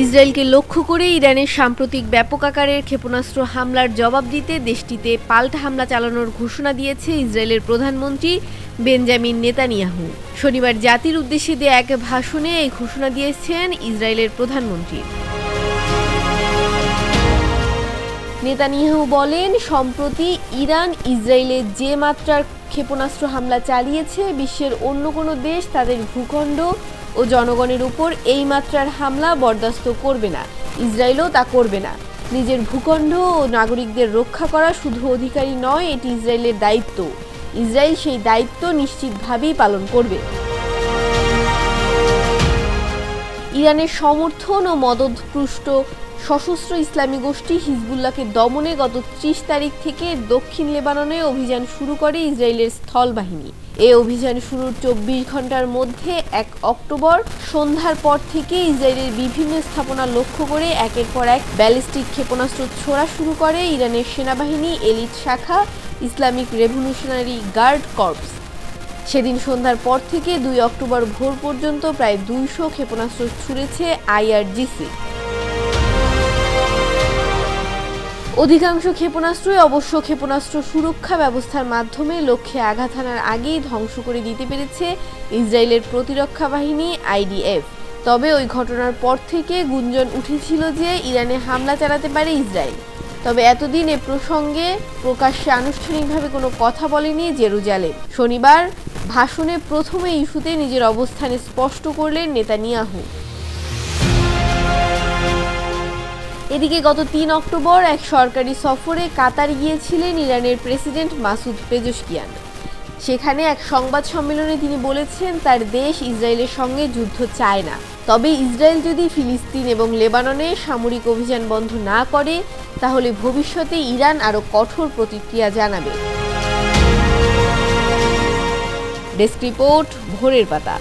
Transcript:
ইসরায়েলকে লক্ষ্য করে ইরানের সাম্প্রতিক ব্যাপক আকারের ক্ষেপণাস্ত্র হামলার জবাব দিতে দেশটিতে পাল্টা হামলা চালানোর ঘোষণা দিয়েছে ইসরায়েলের প্রধানমন্ত্রী বেঞ্জামিন নেতানিয়াহু। শনিবার জাতির উদ্দেশ্যে দেয়া এক ভাষণে এই ঘোষণা দিয়েছেন ইসরায়েলের প্রধানমন্ত্রী। নেতানিয়াহু বলেন, সম্প্রতি ইরান ইসরায়েলে যে মাত্রার ক্ষেপণাস্ত্র হামলা চালিয়েছে, বিশ্বের অন্য কোনো দেশ তাদের ভূখণ্ড ও জনগণের উপর এই মাত্রার হামলা বরদাস্ত করবে না। ইসরায়েলও তা করবে না। নিজের ভূখণ্ড ও নাগরিকদের রক্ষা করা শুধু অধিকারী নয়, এটি ইসরায়েলের দায়িত্ব। ইসরায়েল সেই দায়িত্ব নিশ্চিতভাবেই পালন করবে। ইরানের সমর্থন ও মদদপুষ্ট সশস্ত্র ইসলামী গোষ্ঠী হিজবুল্লাহকে দমনে গত ৩০ তারিখ থেকে দক্ষিণ লেবাননে অভিযান শুরু করে ইসরায়েলের স্থল বাহিনী। এই অভিযান শুরুর ২৪ ঘন্টার মধ্যে ১ অক্টোবর সন্ধ্যার পর থেকে ইসরায়েলের বিভিন্ন স্থাপনা লক্ষ্য করে একের পর এক ব্যালিস্টিক ক্ষেপণাস্ত্র ছোড়া শুরু করে ইরানের সেনাবাহিনী এলিট শাখা ইসলামিক রেভলিউশনারি গার্ড কর্পস। সেদিন সন্ধ্যার পর থেকে ২ অক্টোবর ভোর পর্যন্ত প্রায় ২০০ ক্ষেপণাস্ত্র ছুড়েছে আইআরজিসি। অধিকাংশ ক্ষেপণাস্ত্রই অবশ্য ক্ষেপণাস্ত্র সুরক্ষা ব্যবস্থার মাধ্যমে লক্ষ্যে আঘাত হানার আগেই ধ্বংস করে দিতে পেরেছে ইসরায়েলের প্রতিরক্ষা বাহিনী আইডিএফ। তবে ওই ঘটনার পর থেকে গুঞ্জন উঠেছিল যে ইরানে হামলা চালাতে পারে ইসরায়েল। তবে এতদিন এ প্রসঙ্গে প্রকাশ্যে আনুষ্ঠানিকভাবে কোনো কথা বলেনি জেরুজালেম। শনিবার ভাষণে প্রথমে ইস্যুতে নিজের অবস্থান স্পষ্ট করলেন নেতানিয়াহু। এদিকে গত ৩ অক্টোবর এক সরকারি সফরে কাতার গিয়েছিলেন ইরানের প্রেসিডেন্ট মাসুদ পেজেশকিয়ান। সেখানে এক সংবাদ সম্মেলনে তিনি বলেছেন, তার দেশ ইসরায়েলের সঙ্গে যুদ্ধ চায় না। তবে ইসরায়েল যদি ফিলিস্তিন এবং লেবাননে সামরিক অভিযান বন্ধ না করে, তাহলে ভবিষ্যতে ইরান আরও কঠোর প্রতিক্রিয়া জানাবে। ডেস্ক রিপোর্ট, ভোরের পাতা।